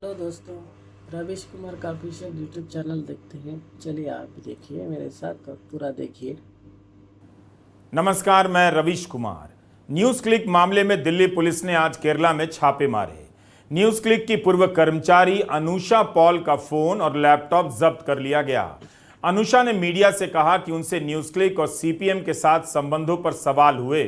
Hello दोस्तों, रविश कुमार का official YouTube channel देखते हैं। चलिए आप भी देखिए मेरे साथ और पूरा देखिए। नमस्कार, मैं रविश कुमार। न्यूज क्लिक मामले में दिल्ली पुलिस ने आज केरला में छापे मारे। न्यूज क्लिक की पूर्व कर्मचारी अनुषा पॉल का फोन और लैपटॉप जब्त कर लिया गया। अनुषा ने मीडिया से कहा कि उनसे न्यूज क्लिक और सीपीएम के साथ संबंधों पर सवाल हुए।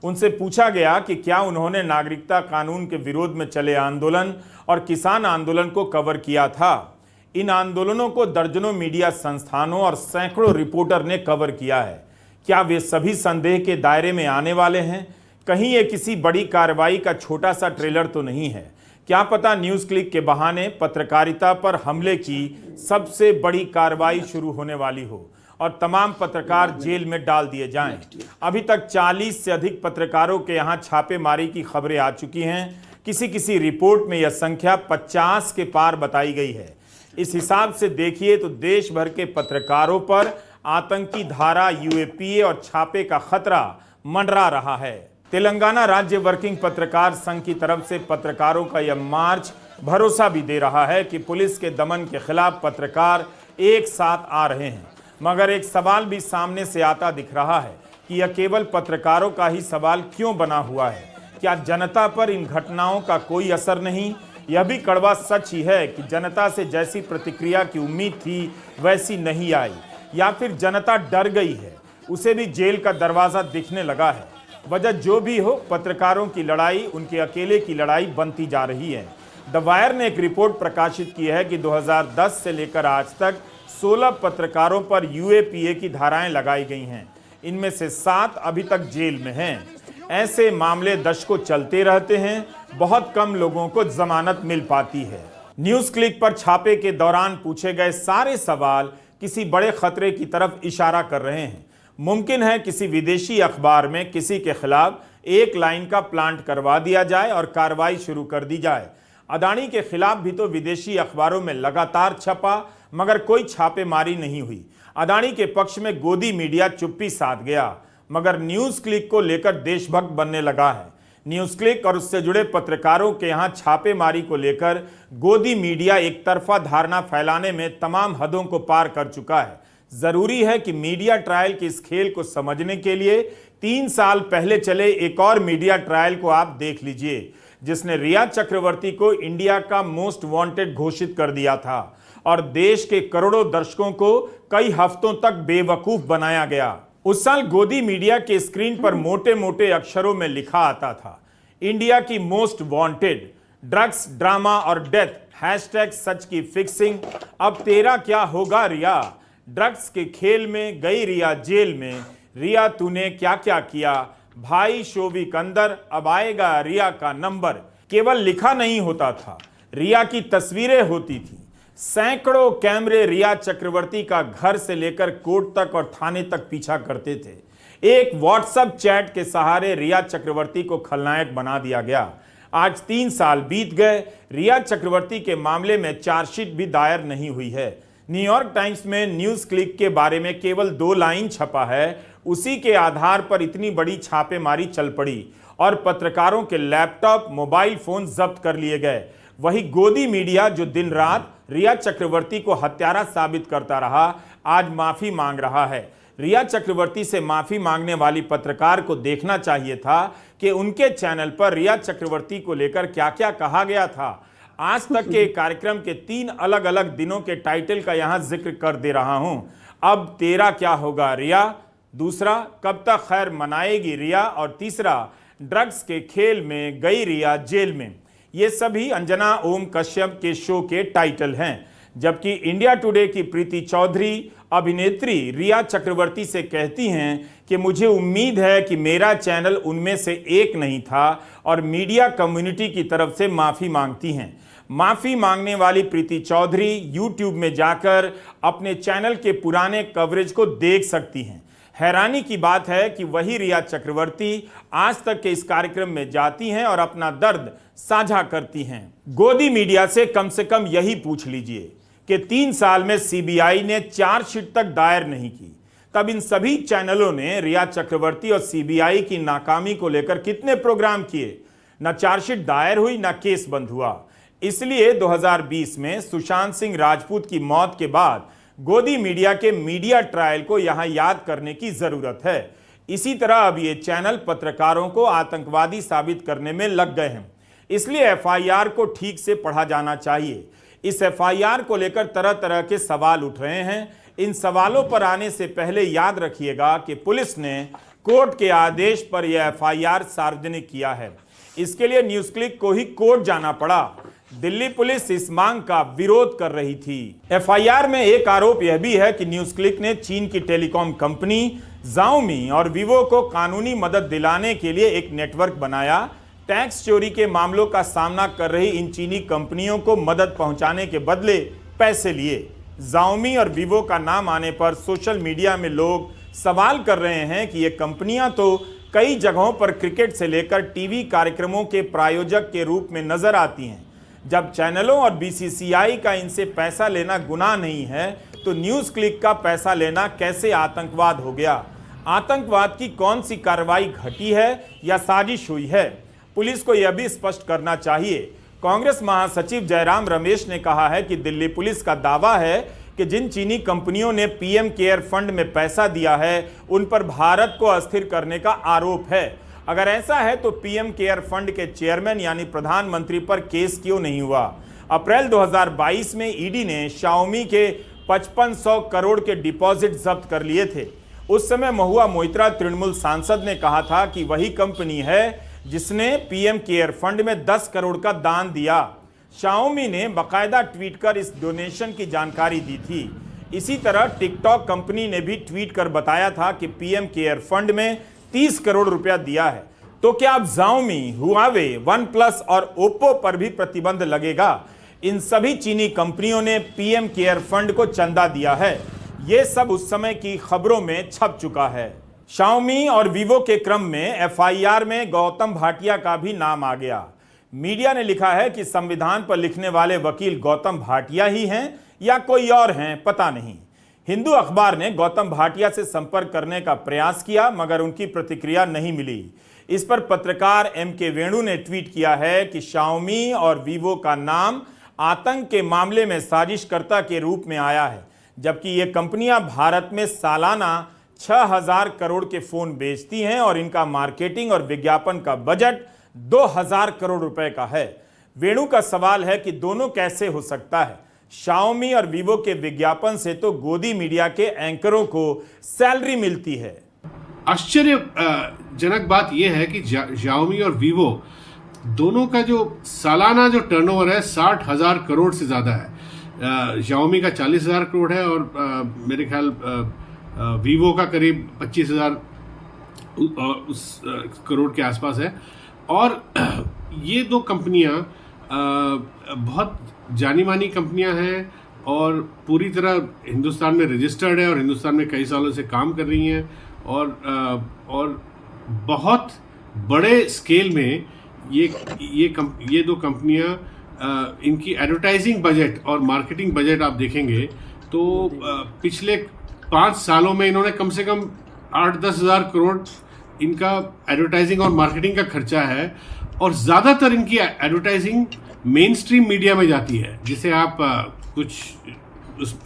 उनसे पूछा गया कि क्या उन्होंने नागरिकता कानून के विरोध में चले आंदोलन और किसान आंदोलन को कवर किया था। इन आंदोलनों को दर्जनों मीडिया संस्थानों और सैकड़ों रिपोर्टर ने कवर किया है। क्या वे सभी संदेह के दायरे में आने वाले हैं? कहीं ये किसी बड़ी कार्रवाई का छोटा सा ट्रेलर तो नहीं है? क्या पता न्यूज क्लिक के बहाने पत्रकारिता पर हमले की सबसे बड़ी कार्रवाई शुरू होने वाली हो और तमाम पत्रकार जेल में डाल दिए जाएं। अभी तक 40 से अधिक पत्रकारों के यहां छापेमारी की खबरें आ चुकी हैं। किसी किसी रिपोर्ट में यह संख्या 50 के पार बताई गई है। इस हिसाब से देखिए तो देश भर के पत्रकारों पर आतंकी धारा, यूएपीए और छापे का खतरा मंडरा रहा है। तेलंगाना राज्य वर्किंग पत्रकार संघ की तरफ से पत्रकारों का यह मार्च भरोसा भी दे रहा है कि पुलिस के दमन के खिलाफ पत्रकार एक साथ आ रहे हैं। मगर एक सवाल भी सामने से आता दिख रहा है कि यह केवल पत्रकारों का ही सवाल क्यों बना हुआ है? क्या जनता पर इन घटनाओं का कोई असर नहीं? यह भी कड़वा सच ही है कि जनता से जैसी प्रतिक्रिया की उम्मीद थी वैसी नहीं आई, या फिर जनता डर गई है, उसे भी जेल का दरवाजा दिखने लगा है। वजह जो भी हो, पत्रकारों की लड़ाई उनके अकेले की लड़ाई बनती जा रही है। द वायर ने एक रिपोर्ट प्रकाशित की है कि 2010 से लेकर आज तक 16 पत्रकारों पर यूएपीए की धाराएं लगाई गई हैं। इनमें से 7 अभी तक जेल में हैं। ऐसे मामले दशकों चलते रहते हैं। बहुत कम लोगों को जमानत मिल पाती है। न्यूज क्लिक पर छापे के दौरान पूछे गए सारे सवाल किसी बड़े खतरे की तरफ इशारा कर रहे हैं। मुमकिन है किसी विदेशी अखबार में किसी के खिलाफ एक लाइन का प्लांट करवा दिया जाए और कार्रवाई शुरू कर दी जाए। अदानी के खिलाफ भी तो विदेशी अखबारों में लगातार छपा, मगर कोई छापेमारी नहीं हुई। अदानी के पक्ष में गोदी मीडिया चुप्पी साध गया, मगर न्यूज क्लिक को लेकर देशभक्त बनने लगा है। न्यूज क्लिक और उससे जुड़े पत्रकारों के यहां छापेमारी को लेकर गोदी मीडिया एक तरफा धारणा फैलाने में तमाम हदों को पार कर चुका है। जरूरी है कि मीडिया ट्रायल के इस खेल को समझने के लिए 3 साल पहले चले एक और मीडिया ट्रायल को आप देख लीजिए, जिसने रिया चक्रवर्ती को इंडिया का मोस्ट वांटेड घोषित कर दिया था और देश के करोड़ों दर्शकों को कई हफ्तों तक बेवकूफ बनाया गया। उस साल गोदी मीडिया के स्क्रीन पर मोटे मोटे अक्षरों में लिखा आता था, इंडिया की मोस्ट वांटेड, ड्रग्स, ड्रामा और डेथ, हैशटैग सच की फिक्सिंग। अब तेरा क्या होगा रिया? ड्रग्स के खेल में गई रिया जेल में। रिया तूने क्या क्या किया? भाई शोविक अंदर, अब आएगा रिया का नंबर। केवल लिखा नहीं होता था, रिया की तस्वीरें होती थी। सैकड़ों कैमरे रिया चक्रवर्ती का घर से लेकर कोर्ट तक और थाने तक पीछा करते थे। एक व्हाट्सएप चैट के सहारे रिया चक्रवर्ती को खलनायक बना दिया गया। आज 3 साल बीत गए, रिया चक्रवर्ती के मामले में चार्जशीट भी दायर नहीं हुई है। न्यूयॉर्क टाइम्स में न्यूज क्लिक के बारे में केवल 2 लाइन छपा है। उसी के आधार पर इतनी बड़ी छापेमारी चल पड़ी और पत्रकारों के लैपटॉप, मोबाइल फोन जब्त कर लिए गए। वही गोदी मीडिया जो दिन रात रिया चक्रवर्ती को हत्यारा साबित करता रहा, आज माफी मांग रहा है। रिया चक्रवर्ती से माफी मांगने वाली पत्रकार को देखना चाहिए था कि उनके चैनल पर रिया चक्रवर्ती को लेकर क्या क्या कहा गया था। आज तक के कार्यक्रम के 3 अलग अलग दिनों के टाइटल का यहां जिक्र कर दे रहा हूं। अब तेरा क्या होगा रिया, दूसरा कब तक खैर मनाएगी रिया, और तीसरा ड्रग्स के खेल में गई रिया जेल में। ये सभी अंजना ओम कश्यप के शो के टाइटल हैं। जबकि इंडिया टुडे की प्रीति चौधरी अभिनेत्री रिया चक्रवर्ती से कहती हैं कि मुझे उम्मीद है कि मेरा चैनल उनमें से एक नहीं था, और मीडिया कम्युनिटी की तरफ से माफी मांगती हैं। माफी मांगने वाली प्रीति चौधरी यूट्यूब में जाकर अपने चैनल के पुराने कवरेज को देख सकती हैं। हैरानी की बात है कि वही रिया चक्रवर्ती आज तक के इस कार्यक्रम में जाती हैं और अपना दर्द साझा करती हैं। गोदी मीडिया से कम यही पूछ लीजिए कि 3 साल में सीबीआई ने चार्जशीट तक दायर नहीं की, तब इन सभी चैनलों ने रिया चक्रवर्ती और सीबीआई की नाकामी को लेकर कितने प्रोग्राम किए? न चार्जशीट दायर हुई, न केस बंद हुआ। इसलिए 2020 में सुशांत सिंह राजपूत की मौत के बाद गोदी मीडिया के मीडिया ट्रायल को यहां याद करने की जरूरत है। इसी तरह अब ये चैनल पत्रकारों को आतंकवादी साबित करने में लग गए हैं, इसलिए एफआईआर को ठीक से पढ़ा जाना चाहिए। इस एफआईआर को लेकर तरह तरह के सवाल उठ रहे हैं। इन सवालों पर आने से पहले याद रखिएगा कि पुलिस ने कोर्ट के आदेश पर यह एफआईआर सार्वजनिक किया है। इसके लिए न्यूज क्लिक को ही कोर्ट जाना पड़ा। दिल्ली पुलिस इस मांग का विरोध कर रही थी। एफआईआर में एक आरोप यह भी है कि न्यूज क्लिक ने चीन की टेलीकॉम कंपनी Xiaomi और Vivo को कानूनी मदद दिलाने के लिए एक नेटवर्क बनाया। टैक्स चोरी के मामलों का सामना कर रही इन चीनी कंपनियों को मदद पहुंचाने के बदले पैसे लिए। Xiaomi और Vivo का नाम आने पर सोशल मीडिया में लोग सवाल कर रहे हैं कि ये कंपनियां तो कई जगहों पर क्रिकेट से लेकर टीवी कार्यक्रमों के प्रायोजक के रूप में नजर आती हैं। जब चैनलों और बीसीसीआई का इनसे पैसा लेना गुनाह नहीं है, तो न्यूज क्लिक का पैसा लेना कैसे आतंकवाद हो गया? आतंकवाद की कौन सी कार्रवाई घटी है या साजिश हुई है? पुलिस को यह भी स्पष्ट करना चाहिए। कांग्रेस महासचिव जयराम रमेश ने कहा है कि दिल्ली पुलिस का दावा है कि जिन चीनी कंपनियों ने पीएम केयर फंड में पैसा दिया है, उन पर भारत को अस्थिर करने का आरोप है। अगर ऐसा है तो पीएम केयर फंड के चेयरमैन यानी प्रधानमंत्री पर केस क्यों नहीं हुआ? अप्रैल 2022 में ईडी ने Xiaomi के 5500 करोड़ के डिपॉजिट जब्त कर लिए थे। उस समय महुआ मोइत्रा तृणमूल सांसद ने कहा था कि वही कंपनी है जिसने पीएम केयर फंड में 10 करोड़ का दान दिया। Xiaomi ने बाकायदा ट्वीट कर इस डोनेशन की जानकारी दी थी। इसी तरह टिकटॉक कंपनी ने भी ट्वीट कर बताया था कि पीएम केयर फंड में 30 करोड़ रुपया दिया है। तो क्या अब Xiaomi, Huawei, OnePlus और Oppo पर भी प्रतिबंध लगेगा? इन सभी चीनी कंपनियों ने पीएम केयर फंड को चंदा दिया है। यह सब उस समय की खबरों में छप चुका है। Xiaomi और Vivo के क्रम में एफआईआर में गौतम भाटिया का भी नाम आ गया। मीडिया ने लिखा है कि संविधान पर लिखने वाले वकील गौतम भाटिया ही हैं या कोई और हैं, पता नहीं। हिंदू अखबार ने गौतम भाटिया से संपर्क करने का प्रयास किया, मगर उनकी प्रतिक्रिया नहीं मिली। इस पर पत्रकार MK वेणु ने ट्वीट किया है कि Xiaomi और Vivo का नाम आतंक के मामले में साजिशकर्ता के रूप में आया है, जबकि ये कंपनियां भारत में सालाना 6000 करोड़ के फोन बेचती हैं और इनका मार्केटिंग और विज्ञापन का बजट 2000 करोड़ रुपए का है। वेणु का सवाल है कि दोनों कैसे हो सकता है? Xiaomi और Vivo के विज्ञापन से तो गोदी मीडिया के एंकरों को सैलरी मिलती है। आश्चर्यजनक बात यह है कि Xiaomi और Vivo दोनों का जो सालाना जो टर्नओवर है 60,000 करोड़ से ज्यादा है। Xiaomi का 40,000 करोड़ है और मेरे ख्याल Vivo का करीब 25,000 उस करोड़ के आसपास है। और ये दो कंपनियां बहुत जानी मानी कंपनियां हैं और पूरी तरह हिंदुस्तान में रजिस्टर्ड है और हिंदुस्तान में कई सालों से काम कर रही हैं और बहुत बड़े स्केल में ये दो कंपनियां इनकी एडवर्टाइजिंग बजट और मार्केटिंग बजट आप देखेंगे तो पिछले 5 सालों में इन्होंने कम से कम 8-10 हज़ार करोड़ इनका एडवर्टाइजिंग और मार्केटिंग का खर्चा है। और ज़्यादातर इनकी एडवर्टाइजिंग मेन स्ट्रीम मीडिया में जाती है, जिसे आप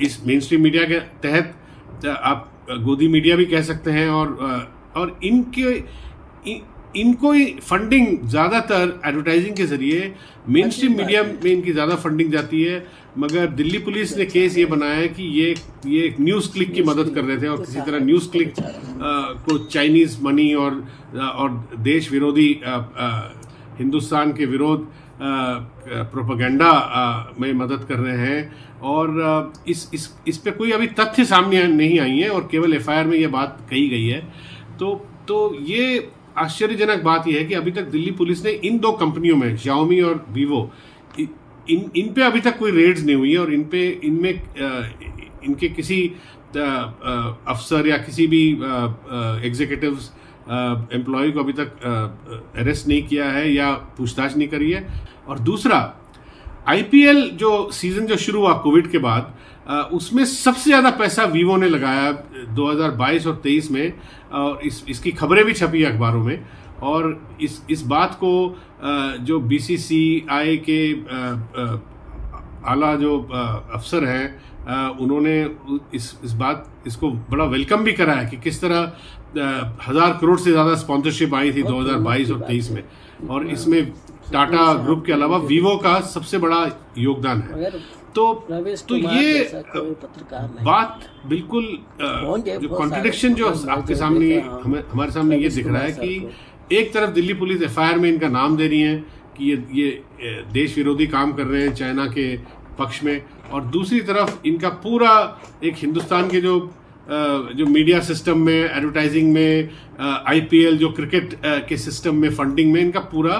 इस मेन स्ट्रीम मीडिया के तहत आप गोदी मीडिया भी कह सकते हैं। और इनको फंडिंग ज़्यादातर एडवर्टाइजिंग के जरिए मेन स्ट्रीम मीडिया में इनकी ज़्यादा फंडिंग जाती है। मगर दिल्ली पुलिस ने केस ये बनाया है कि ये न्यूज़ क्लिक की मदद कर रहे थे और किसी तरह न्यूज़ क्लिक को चाइनीज़ मनी और देश विरोधी हिंदुस्तान के विरोध प्रोपेगेंडा में मदद कर रहे हैं। और इस पे कोई अभी तथ्य सामने नहीं आई है और केवल एफआईआर में ये बात कही गई है। तो ये आश्चर्यजनक बात यह है कि अभी तक दिल्ली पुलिस ने इन दो कंपनियों में Xiaomi और Vivo इन पे अभी तक कोई रेड्स नहीं हुई है और इनके किसी अफसर या किसी भी एग्जीक्यूटिव्स एम्प्लॉय को अभी तक अरेस्ट नहीं किया है या पूछताछ नहीं करी है। और दूसरा, आईपीएल जो सीजन जो शुरू हुआ कोविड के बाद उसमें सबसे ज़्यादा पैसा Vivo ने लगाया 2022 और 23 में। और इसकी खबरें भी छपी अखबारों में। और इस बात को जो BCCI के आला जो अफसर हैं उन्होंने इसको बड़ा वेलकम भी करा है कि किस तरह 1000 करोड़ से ज़्यादा स्पॉन्सरशिप आई थी 2022 और 23 में, और इसमें टाटा ग्रुप के अलावा वीवो का सबसे बड़ा योगदान है। तो ये बात बिल्कुल जो कॉन्ट्रडिक्शन जो आपके सामने हमारे सामने ये दिख रहा है कि एक तरफ दिल्ली पुलिस FIR में इनका नाम दे रही है कि ये देश विरोधी काम कर रहे हैं चाइना के पक्ष में, और दूसरी तरफ इनका पूरा एक हिंदुस्तान के जो मीडिया सिस्टम में, एडवर्टाइजिंग में, IPL जो क्रिकेट के सिस्टम में, फंडिंग में इनका पूरा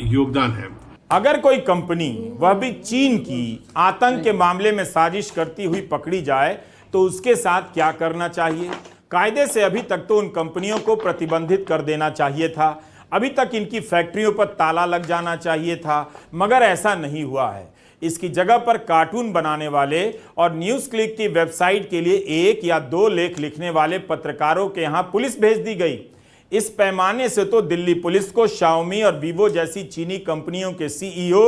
योगदान है। अगर कोई कंपनी, वह भी चीन की, आतंक के मामले में साजिश करती हुई पकड़ी जाए तो उसके साथ क्या करना चाहिए? कायदे से अभी तक तो उन कंपनियों को प्रतिबंधित कर देना चाहिए था, अभी तक इनकी फैक्ट्रियों पर ताला लग जाना चाहिए था, मगर ऐसा नहीं हुआ है। इसकी जगह पर कार्टून बनाने वाले और न्यूज़ क्लिक की वेबसाइट के लिए 1 या 2 लेख लिखने वाले पत्रकारों के यहां पुलिस भेज दी गई। इस पैमाने से तो दिल्ली पुलिस को Xiaomi और Vivo जैसी चीनी कंपनियों के CEO,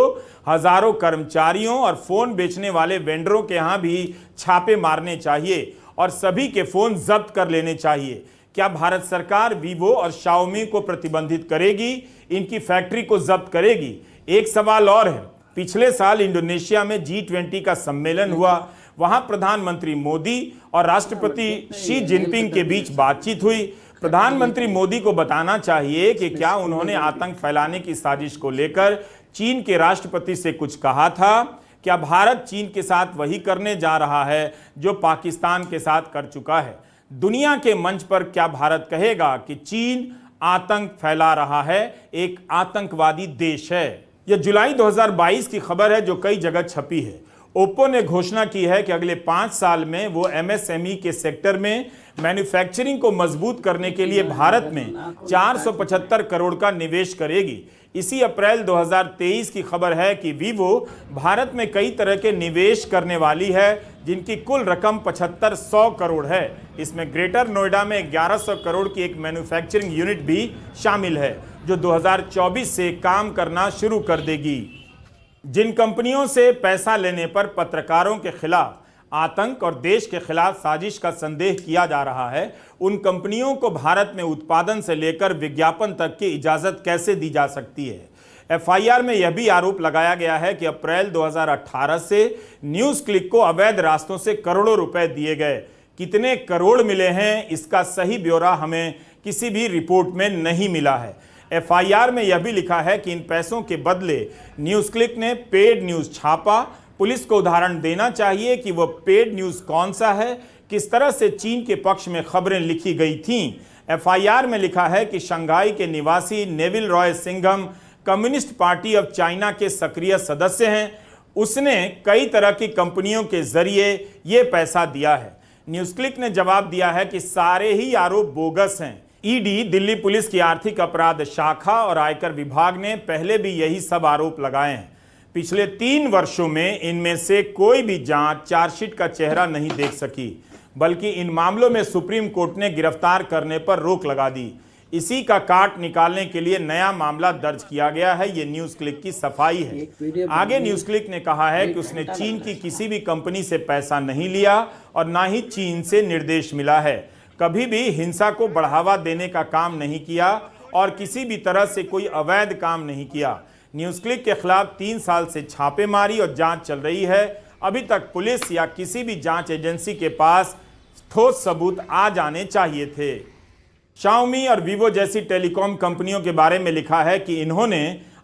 हजारों कर्मचारियों और फोन बेचने वाले वेंडरों के यहां भी छापे मारने चाहिए और सभी के फोन जब्त कर लेने चाहिए। क्या भारत सरकार Vivo और Xiaomi को प्रतिबंधित करेगी, इनकी फैक्ट्री को जब्त करेगी? एक सवाल और है, पिछले साल इंडोनेशिया में G20 का सम्मेलन हुआ, वहां प्रधानमंत्री मोदी और राष्ट्रपति शी जिनपिंग के बीच बातचीत हुई। प्रधानमंत्री मोदी को बताना चाहिए कि क्या उन्होंने आतंक फैलाने की साजिश को लेकर चीन के राष्ट्रपति से कुछ कहा था? क्या भारत चीन के साथ वही करने जा रहा है जो पाकिस्तान के साथ कर चुका है? दुनिया के मंच पर क्या भारत कहेगा कि चीन आतंक फैला रहा है, एक आतंकवादी देश है? यह जुलाई 2022 की खबर है जो कई जगह छपी है। ओप्पो ने घोषणा की है कि अगले 5 साल में वो MSME के सेक्टर में मैन्युफैक्चरिंग को मजबूत करने के लिए भारत में 475 करोड़ का निवेश करेगी। इसी अप्रैल 2023 की खबर है कि Vivo भारत में कई तरह के निवेश करने वाली है जिनकी कुल रकम 7500 करोड़ है। इसमें ग्रेटर नोएडा में 1100 करोड़ की एक मैन्युफैक्चरिंग यूनिट भी शामिल है जो 2024 से काम करना शुरू कर देगी। जिन कंपनियों से पैसा लेने पर पत्रकारों के खिलाफ आतंक और देश के खिलाफ साजिश का संदेह किया जा रहा है, उन कंपनियों को भारत में उत्पादन से लेकर विज्ञापन तक की इजाजत कैसे दी जा सकती है? FIR में यह भी आरोप लगाया गया है कि अप्रैल 2018 से न्यूज़ क्लिक को अवैध रास्तों से करोड़ों रुपए दिए गए। कितने करोड़ मिले हैं, इसका सही ब्यौरा हमें किसी भी रिपोर्ट में नहीं मिला है। FIR में यह भी लिखा है कि इन पैसों के बदले न्यूज़ क्लिक ने पेड न्यूज़ छापा। पुलिस को उदाहरण देना चाहिए कि वह पेड न्यूज़ कौन सा है, किस तरह से चीन के पक्ष में खबरें लिखी गई थीं। FIR में लिखा है कि शंघाई के निवासी Neville Roy Singham communist party of China के सक्रिय सदस्य हैं। उसने कई तरह की कंपनियों के जरिए ये पैसा दिया है। न्यूज़ क्लिक ने जवाब दिया है कि सारे ही आरोप बोगस हैं। ईडी, दिल्ली पुलिस की आर्थिक अपराध शाखा और आयकर विभाग ने पहले भी यही सब आरोप लगाए हैं। पिछले 3 वर्षों में इनमें से कोई भी जांच चार्जशीट का चेहरा नहीं देख सकी, बल्कि इन मामलों में सुप्रीम कोर्ट ने गिरफ्तार करने पर रोक लगा दी। इसी का काट निकालने के लिए नया मामला दर्ज किया गया है। ये न्यूज़ क्लिक की सफाई है। आगे न्यूज़ क्लिक ने कहा है कि उसने चीन की किसी भी कंपनी से पैसा नहीं लिया और ना ही चीन से निर्देश मिला है। कभी भी हिंसा को बढ़ावा देने का काम नहीं किया और किसी भी तरह से कोई अवैध काम नहीं किया। न्यूज़ क्लिक के खिलाफ 3 साल से छापेमारी और जांच चल रही है। अभी तक पुलिस या किसी भी जांच एजेंसी के पास ठोस सबूत आ जाने चाहिए थे। Xiaomi और Vivo जैसी टेलीकॉम कंपनियों के बारे में लिखा है कि इन्होंने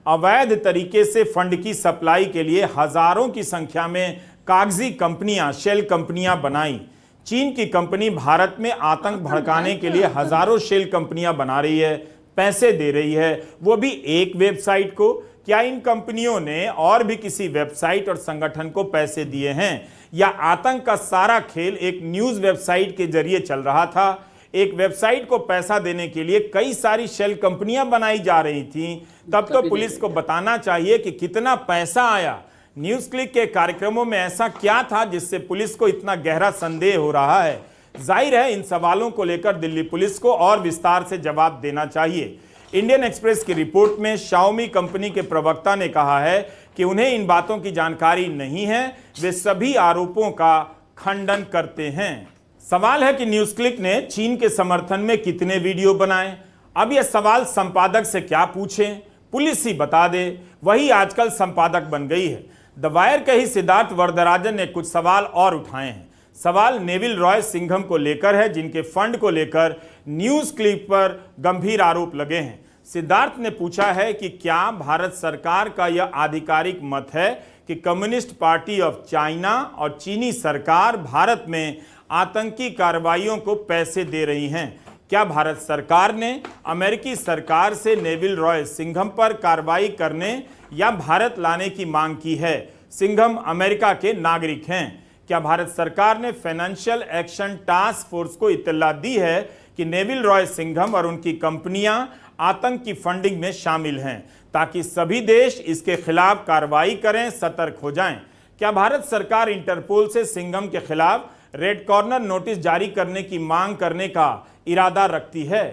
अवैध तरीके से फंड की सप्लाई के लिए हजारों की संख्या में कागजी कंपनियां, शेल कंपनियां बनाई। चीन की कंपनी भारत में आतंक भड़काने के लिए हजारों शेल कंपनियां बना रही है, पैसे दे रही है, वो भी एक वेबसाइट को। क्या इन कंपनियों ने और भी किसी वेबसाइट और संगठन को पैसे दिए हैं, या आतंक का सारा खेल एक न्यूज़ वेबसाइट के जरिए चल रहा था? एक वेबसाइट को पैसा देने के लिए कई सारी शेल कंपनियां बनाई जा रही थीं। तब तो पुलिस को बताना चाहिए कि कितना पैसा आया। न्यूज़ क्लिक के कार्यक्रमों में ऐसा क्या था जिससे पुलिस को इतना गहरा संदेह हो रहा है? जाहिर है इन सवालों को लेकर दिल्ली पुलिस को और विस्तार से जवाब देना चाहिए। इंडियन एक्सप्रेस की रिपोर्ट में शाओमी कंपनी के प्रवक्ता ने कहा है कि उन्हें इन बातों की जानकारी नहीं है, वे सभी आरोपों का खंडन करते हैं। सवाल है कि न्यूज क्लिक ने चीन के समर्थन में कितने वीडियो बनाए। अब यह सवाल संपादक से क्या पूछें, पुलिस ही बता दे, वही आजकल संपादक बन गई है। द वायर के ही सिद्धार्थ वरदराजन ने कुछ सवाल और उठाए हैं। सवाल नेविल रॉय सिंघम को लेकर है, जिनके फंड को लेकर न्यूज क्लिक पर गंभीर आरोप लगे हैं। सिद्धार्थ ने पूछा है कि क्या भारत सरकार का यह आधिकारिक मत है कि कम्युनिस्ट पार्टी ऑफ चाइना और चीनी सरकार भारत में आतंकी कार्रवाइयों को पैसे दे रही हैं। क्या भारत सरकार ने अमेरिकी सरकार से नेविल रॉय सिंघम पर कार्रवाई करने या भारत लाने की मांग की है? सिंघम अमेरिका के नागरिक हैं। क्या भारत सरकार ने फाइनेंशियल एक्शन टास्क फोर्स को इत्तला दी है कि नेविल रॉय सिंघम और उनकी कंपनियां आतंक की फंडिंग में शामिल हैं, ताकि सभी देश इसके खिलाफ कार्रवाई करें, सतर्क हो जाएं? क्या भारत सरकार इंटरपोल से सिंघम के खिलाफ रेड कॉर्नर नोटिस जारी करने की मांग करने का इरादा रखती है?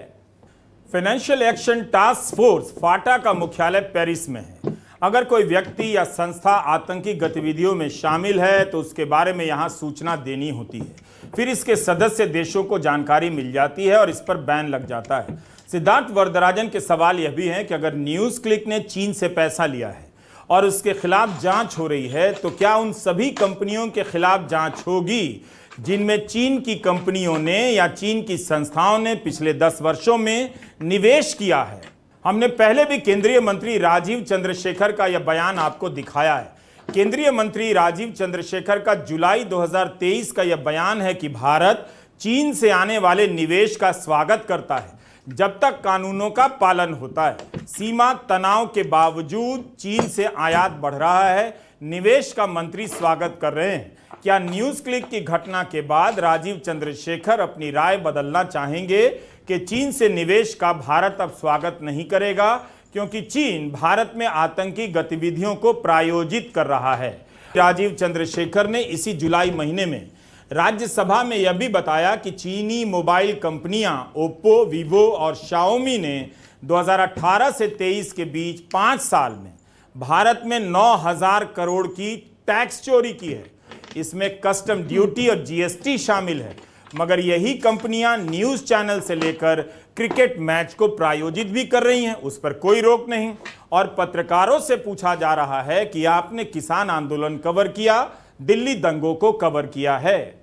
फाइनेंशियल एक्शन टास्क फोर्स फाटा का मुख्यालय पेरिस में है। अगर कोई व्यक्ति या संस्था आतंकी गतिविधियों में शामिल है तो उसके बारे में यहां सूचना देनी होती है, फिर इसके सदस्य देशों को जानकारी मिल जाती है और इस पर बैन लग जाता है। सिद्धार्थ वरदराजन के सवाल यह भी है कि अगर न्यूज क्लिक ने चीन से पैसा लिया है और उसके खिलाफ जांच हो रही है, तो क्या उन सभी कंपनियों के खिलाफ जांच होगी जिनमें चीन की कंपनियों ने या चीन की संस्थाओं ने पिछले 10 वर्षों में निवेश किया है? हमने पहले भी केंद्रीय मंत्री राजीव चंद्रशेखर का यह बयान आपको दिखाया है। केंद्रीय मंत्री राजीव चंद्रशेखर का जुलाई 2023 का यह बयान है कि भारत चीन से आने वाले निवेश का स्वागत करता है जब तक कानूनों का पालन होता है। सीमा तनाव के बावजूद चीन से आयात बढ़ रहा है, निवेश का मंत्री स्वागत कर रहे हैं। क्या न्यूज क्लिक की घटना के बाद राजीव चंद्रशेखर अपनी राय बदलना चाहेंगे कि चीन से निवेश का भारत अब स्वागत नहीं करेगा, क्योंकि चीन भारत में आतंकी गतिविधियों को प्रायोजित कर रहा है? राजीव चंद्रशेखर ने इसी जुलाई महीने में राज्यसभा में यह भी बताया कि चीनी मोबाइल कंपनियां ओप्पो, वीवो और शाओमी ने 2018 से 23 के बीच 5 साल में भारत में 9,000 करोड़ की टैक्स चोरी की है। इसमें कस्टम ड्यूटी और जीएसटी शामिल है। मगर यही कंपनियां न्यूज चैनल से लेकर क्रिकेट मैच को प्रायोजित भी कर रही हैं, उस पर कोई रोक नहीं। और पत्रकारों से पूछा जा रहा है कि आपने किसान आंदोलन कवर किया, दिल्ली दंगों को कवर किया है?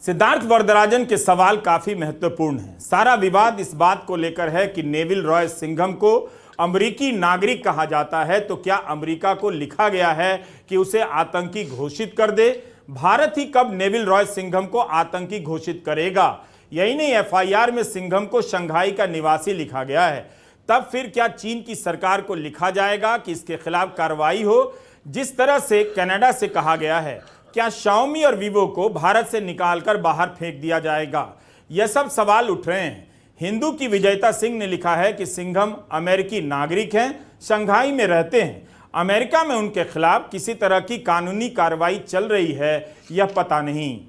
सिद्धार्थ वरदराजन के सवाल काफी महत्वपूर्ण हैं। सारा विवाद इस बात को लेकर है कि नेविल रॉय सिंघम को अमेरिकी नागरिक कहा जाता है, तो क्या अमेरिका को लिखा गया है कि उसे आतंकी घोषित कर दे? भारत ही कब नेविल रॉय सिंघम को आतंकी घोषित करेगा? यही नहीं, एफआईआर में सिंघम को शंघाई का निवासी लिखा गया है। तब फिर क्या चीन की सरकार को लिखा जाएगा कि इसके खिलाफ कार्रवाई हो, जिस तरह से कनाडा से कहा गया है? क्या शाओमी और वीवो को भारत से निकालकर बाहर फेंक दिया जाएगा? यह सब सवाल उठ रहे हैं। हिंदू की विजयता सिंह ने लिखा है कि सिंघम अमेरिकी नागरिक हैं, शंघाई में रहते हैं, अमेरिका में उनके खिलाफ किसी तरह की कानूनी कार्रवाई चल रही है, यह पता नहीं।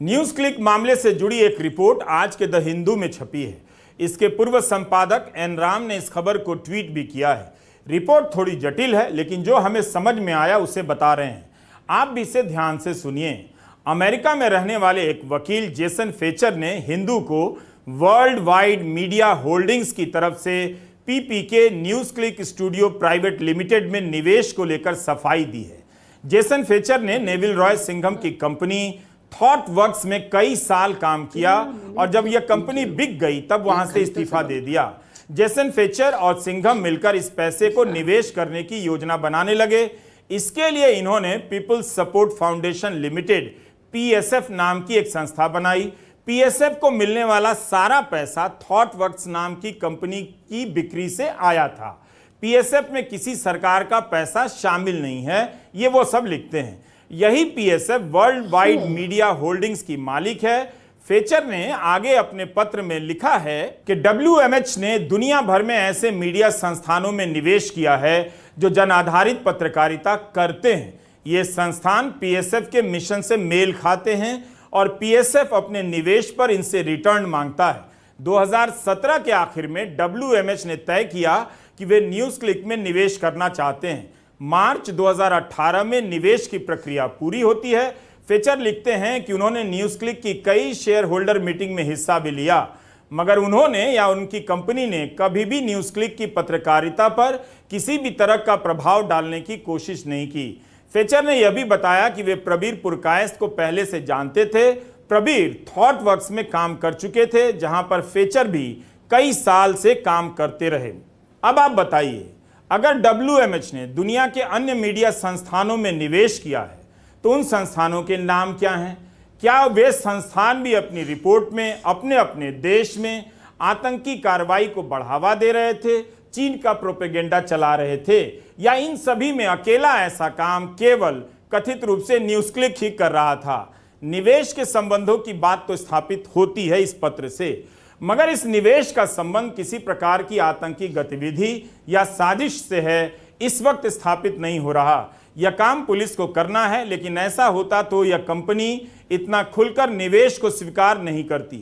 न्यूज क्लिक मामले से जुड़ी एक रिपोर्ट आज के द हिंदू में छपी है। इसके पूर्व संपादक एन राम ने इस खबर को ट्वीट भी किया है। रिपोर्ट थोड़ी जटिल है, लेकिन जो हमें समझ में आया उसे बता रहे हैं। आप भी इसे ध्यान से सुनिए। अमेरिका में रहने वाले एक वकील जेसन फेचर ने हिंदू को वर्ल्ड वाइड मीडिया होल्डिंग्स की तरफ से PPK news click studio private limited में निवेश को लेकर सफाई दी है। जेसन फेचर ने नेविल रॉय सिंघम की कंपनी थॉटवर्क्स में कई साल काम किया और जब यह कंपनी बिक गई तब वहां से इस्तीफा दे दिया। जेसन फेचर और सिंघम मिलकर इस पैसे को निवेश करने की योजना बनाने लगे। इसके लिए इन्होंने People's Support Foundation Limited PSF नाम की एक संस्था बनाई। पीएसएफ को मिलने वाला सारा पैसा थॉटवर्क्स नाम की कंपनी की बिक्री से आया था। पीएसएफ में किसी सरकार का पैसा शामिल नहीं है, ये वो सब लिखते हैं। यही PSF world wide media holdings की मालिक है। फेचर ने आगे अपने पत्र में लिखा है कि WMH ने दुनिया भर में ऐसे मीडिया संस्थानों में निवेश किया है जो जन आधारित पत्रकारिता करते हैं। ये संस्थान पीएसएफ के मिशन से मेल खाते हैं और पीएसएफ अपने निवेश पर इनसे रिटर्न मांगता है। 2017 के आखिर में WMH ने तय किया कि वे न्यूज क्लिक में निवेश करना चाहते हैं। मार्च 2018 में निवेश की प्रक्रिया पूरी होती है। फिचर लिखते हैं कि उन्होंने न्यूज क्लिक की कई शेयर होल्डर मीटिंग में हिस्सा भी लिया, मगर उन्होंने या उनकी कंपनी ने कभी भी न्यूज क्लिक की पत्रकारिता पर किसी भी तरह का प्रभाव डालने की कोशिश नहीं की। फिचर ने यह भी बताया कि वे प्रबीर पुरकायस्थ को पहले से जानते थे। प्रबीर थॉटवर्क्स में काम कर चुके थे, जहां पर फिचर भी कई साल से काम करते रहे। अब आप बताइए, अगर WMH ने दुनिया के अन्य मीडिया संस्थानों में निवेश किया है तो उन संस्थानों के नाम क्या हैं? क्या वे संस्थान भी अपनी रिपोर्ट में अपने अपने देश में आतंकी कार्रवाई को बढ़ावा दे रहे थे, चीन का प्रोपेगेंडा चला रहे थे, या इन सभी में अकेला ऐसा काम केवल कथित रूप से न्यूज क्लिक ही कर रहा था? निवेश के संबंधों की बात तो स्थापित होती है इस पत्र से, मगर इस निवेश का संबंध किसी प्रकार की आतंकी गतिविधि या साजिश से है, इस वक्त स्थापित नहीं हो रहा। यह काम पुलिस को करना है, लेकिन ऐसा होता तो यह कंपनी इतना खुलकर निवेश को स्वीकार नहीं करती।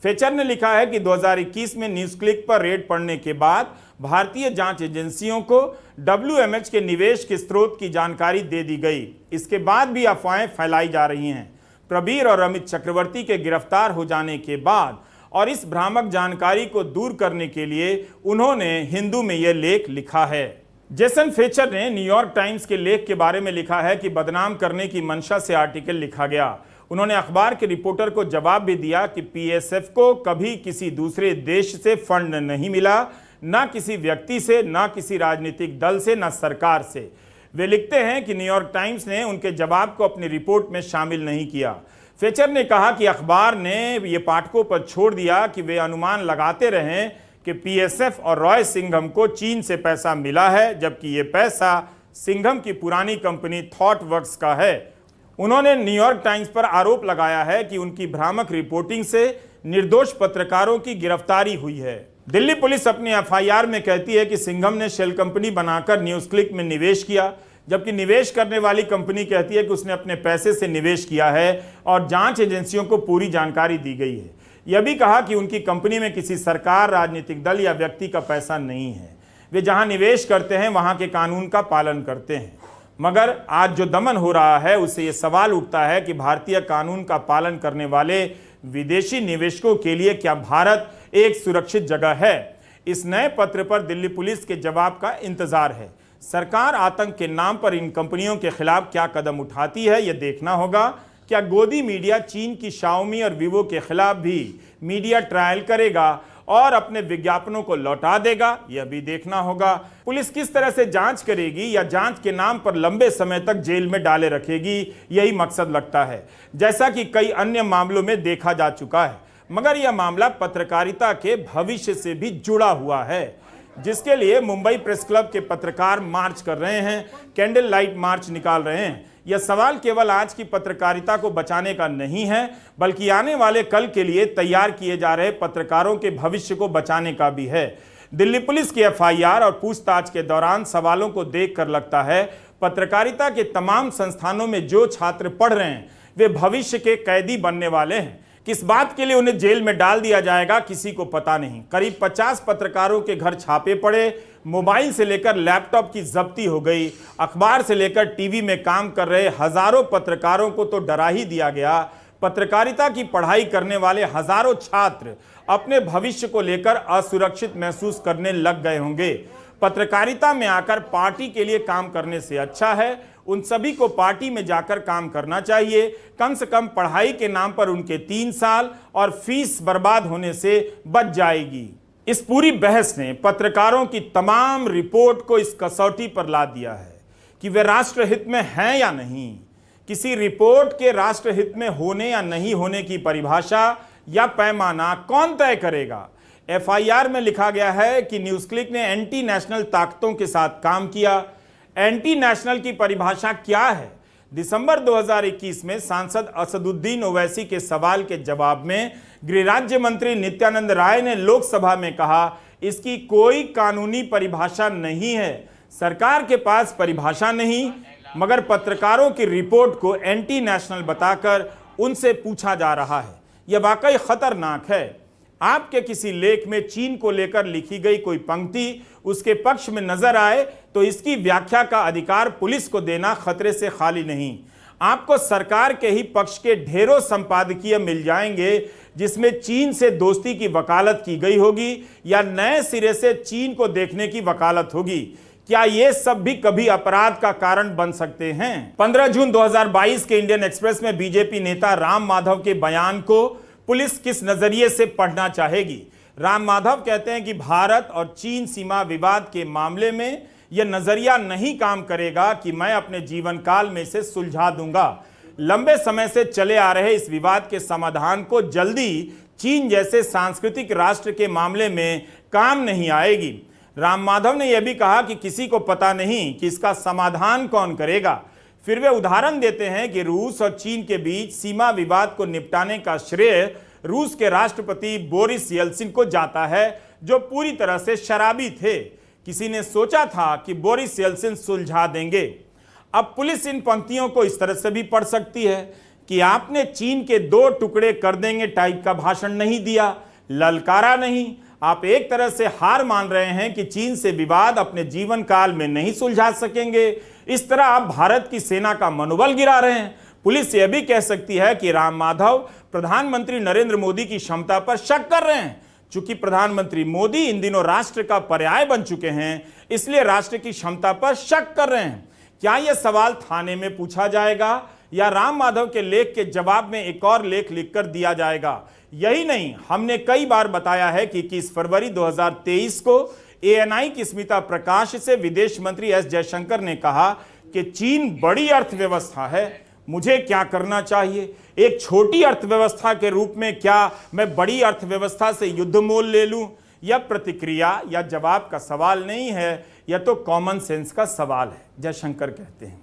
फिचर ने लिखा है कि 2021 में न्यूज क्लिक पर रेड पड़ने के बाद भारतीय जांच एजेंसियों को WMH के निवेश के स्रोत की जानकारी दे दी गई। इसके बाद भी अफवाहें फैलाई जा रही हैं। प्रबीर और अमित चक्रवर्ती के गिरफ्तार हो जाने के बाद और इस भ्रामक जानकारी को दूर करने के लिए उन्होंने हिंदू में यह लेख लिखा है। जेसन फिचर ने न्यूयॉर्क टाइम्स के लेख के बारे में लिखा है कि बदनाम करने की मंशा से आर्टिकल लिखा गया। उन्होंने अखबार के रिपोर्टर को जवाब भी दिया कि PSF को कभी किसी दूसरे देश से फंड नहीं मिला, ना किसी व्यक्ति से, ना किसी राजनीतिक दल से, ना सरकार से। वे लिखते हैं कि न्यूयॉर्क टाइम्स ने उनके जवाब को अपनी रिपोर्ट में शामिल नहीं किया। फिचर ने कहा कि अखबार ने ये पाठकों पर छोड़ दिया कि वे अनुमान लगाते रहें कि PSF और रॉय सिंघम को चीन से पैसा मिला है, जबकि ये पैसा सिंघम की पुरानी कंपनी थॉटवर्क्स का है। उन्होंने न्यूयॉर्क टाइम्स पर आरोप लगाया है कि उनकी भ्रामक रिपोर्टिंग से निर्दोष पत्रकारों की गिरफ्तारी हुई है। दिल्ली पुलिस अपनी FIR में कहती है कि सिंघम ने शेल कंपनी बनाकर न्यूज क्लिक में निवेश किया, जबकि निवेश करने वाली कंपनी कहती है कि उसने अपने पैसे से निवेश किया है और जांच एजेंसियों को पूरी जानकारी दी गई है। यह भी कहा कि उनकी कंपनी में किसी सरकार, राजनीतिक दल या व्यक्ति का पैसा नहीं है। वे जहां निवेश करते हैं वहां के कानून का पालन करते हैं। मगर आज जो दमन हो रहा है उससे ये सवाल उठता है कि भारतीय कानून का पालन करने वाले विदेशी निवेशकों के लिए क्या भारत एक सुरक्षित जगह है? इस नए पत्र पर दिल्ली पुलिस के जवाब का इंतजार है। सरकार आतंक के नाम पर इन कंपनियों के खिलाफ क्या कदम उठाती है, यह देखना होगा। क्या गोदी मीडिया चीन की Xiaomi और Vivo के खिलाफ भी मीडिया ट्रायल करेगा और अपने विज्ञापनों को लौटा देगा, यह भी देखना होगा। पुलिस किस तरह से जांच करेगी या जांच के नाम पर लंबे समय तक जेल में डाले रखेगी, यही मकसद लगता है, जैसा कि कई अन्य मामलों में देखा जा चुका है। मगर यह मामला पत्रकारिता के भविष्य से भी जुड़ा हुआ है, जिसके लिए मुंबई प्रेस क्लब के पत्रकार मार्च कर रहे हैं, कैंडल लाइट मार्च निकाल रहे हैं। यह सवाल केवल आज की पत्रकारिता को बचाने का नहीं है, बल्कि आने वाले कल के लिए तैयार किए जा रहे पत्रकारों के भविष्य को बचाने का भी है। दिल्ली पुलिस की FIR और पूछताछ के दौरान सवालों को देखकर लगता है पत्रकारिता के तमाम संस्थानों में जो छात्र पढ़ रहे हैं वे भविष्य के कैदी बनने वाले हैं। किस बात के लिए उन्हें जेल में डाल दिया जाएगा, किसी को पता नहीं। करीब 50 पत्रकारों के घर छापे पड़े, मोबाइल से लेकर लैपटॉप की जब्ती हो गई, अखबार से लेकर टीवी में काम कर रहे हजारों पत्रकारों को तो डरा ही दिया गया। पत्रकारिता की पढ़ाई करने वाले हजारों छात्र अपने भविष्य को लेकर असुरक्षित महसूस करने लग गए होंगे। पत्रकारिता में आकर पार्टी के लिए काम करने से अच्छा है उन सभी को पार्टी में जाकर काम करना चाहिए। कम से कम पढ़ाई के नाम पर उनके 3 साल और फीस बर्बाद होने से बच जाएगी। इस पूरी बहस ने पत्रकारों की तमाम रिपोर्ट को इस कसौटी पर ला दिया है कि वे राष्ट्रहित में हैं या नहीं। किसी रिपोर्ट के राष्ट्रहित में होने या नहीं होने की परिभाषा या पैमाना कौन तय करेगा? FIR में लिखा गया है कि न्यूज क्लिक ने एंटी नेशनल ताकतों के साथ काम किया। एंटी नेशनल की परिभाषा क्या है? दिसंबर 2021 में सांसद असदुद्दीन ओवैसी के सवाल के जवाब में गृह राज्य मंत्री नित्यानंद राय ने लोकसभा में कहा, इसकी कोई कानूनी परिभाषा नहीं है। सरकार के पास परिभाषा नहीं, मगर पत्रकारों की रिपोर्ट को एंटी नेशनल बताकर उनसे पूछा जा रहा है। यह वाकई खतरनाक है। आपके किसी लेख में चीन को लेकर लिखी गई कोई पंक्ति उसके पक्ष में नजर आए तो इसकी व्याख्या का अधिकार पुलिस को देना खतरे से खाली नहीं। आपको सरकार के ही पक्ष के ढेरों संपादकीय मिल जाएंगे जिसमें चीन से दोस्ती की वकालत की गई होगी या नए सिरे से चीन को देखने की वकालत होगी। क्या ये सब भी कभी अपराध का कारण बन सकते हैं? 15 जून 2022 के इंडियन एक्सप्रेस में बीजेपी नेता राम माधव के बयान को पुलिस किस नजरिए से पढ़ना चाहेगी? राम माधव कहते हैं कि भारत और चीन सीमा विवाद के मामले में यह नजरिया नहीं काम करेगा कि मैं अपने जीवन काल में इसे सुलझा दूंगा। लंबे समय से चले आ रहे इस विवाद के समाधान को जल्दी चीन जैसे सांस्कृतिक राष्ट्र के मामले में काम नहीं आएगी। राम माधव ने यह भी कहा कि किसी को पता नहीं कि इसका समाधान कौन करेगा। फिर वे उदाहरण देते हैं कि रूस और चीन के बीच सीमा विवाद को निपटाने का श्रेय रूस के राष्ट्रपति बोरिस येल्सिन को जाता है, जो पूरी तरह से शराबी थे। किसी ने सोचा था कि बोरिस येल्सिन सुलझा देंगे। अब पुलिस इन पंक्तियों को इस तरह से भी पढ़ सकती है कि आपने चीन के 2 टुकड़े कर देंगे टाइप का भाषण नहीं दिया, ललकारा नहीं। आप एक तरह से हार मान रहे हैं कि चीन से विवाद अपने जीवन काल में नहीं सुलझा सकेंगे। इस तरह आप भारत की सेना का मनोबल गिरा रहे हैं। पुलिस यह भी कह सकती है कि राम माधव प्रधानमंत्री नरेंद्र मोदी की क्षमता पर शक कर रहे हैं। चूंकि प्रधानमंत्री मोदी इन दिनों राष्ट्र का पर्याय बन चुके हैं, इसलिए राष्ट्र की क्षमता पर शक कर रहे हैं। क्या यह सवाल थाने में पूछा जाएगा या राम माधव के लेख के जवाब में एक और लेख लिखकर दिया जाएगा? यही नहीं, हमने कई बार बताया है कि 21 फरवरी 2023 को ANI की स्मिता प्रकाश से विदेश मंत्री S जयशंकर ने कहा कि चीन बड़ी अर्थव्यवस्था है, मुझे क्या करना चाहिए? एक छोटी अर्थव्यवस्था के रूप में क्या मैं बड़ी अर्थव्यवस्था से युद्ध मोल ले लूं? यह प्रतिक्रिया या जवाब का सवाल नहीं है, यह तो कॉमन सेंस का सवाल है, जयशंकर कहते हैं।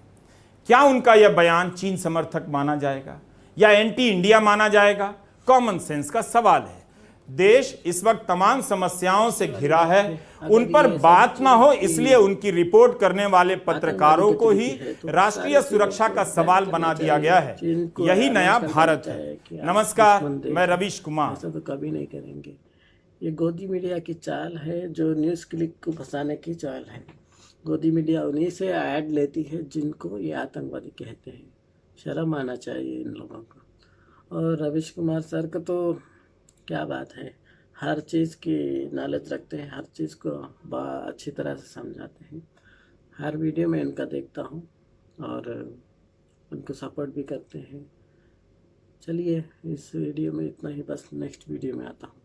क्या उनका यह बयान चीन समर्थक माना जाएगा या एंटी इंडिया माना जाएगा? कॉमन सेंस का सवाल है। देश इस वक्त तमाम समस्याओं से घिरा है, उन पर बात ना हो इसलिए उनकी रिपोर्ट करने वाले पत्रकारों को ही राष्ट्रीय सुरक्षा का सवाल बना दिया गया है। यही नया भारत है। नमस्कार, मैं रवीश कुमार। ऐसा तो कभी नहीं करेंगे। ये गोदी मीडिया की चाल है, जो न्यूज़ क्लिक को फंसाने की चाल है। गोदी मीडिया उन्हीं से ऐड लेती है जिनको ये आतंकवादी कहते हैं। शर्म आना चाहिए इन लोगों को। और रवीश कुमार सर का तो क्या बात है, हर चीज़ की नॉलेज रखते हैं, हर चीज़ को अच्छी तरह से समझाते हैं। हर वीडियो में इनका देखता हूँ और उनको सपोर्ट भी करते हैं। चलिए, इस वीडियो में इतना ही, बस नेक्स्ट वीडियो में आता हूँ।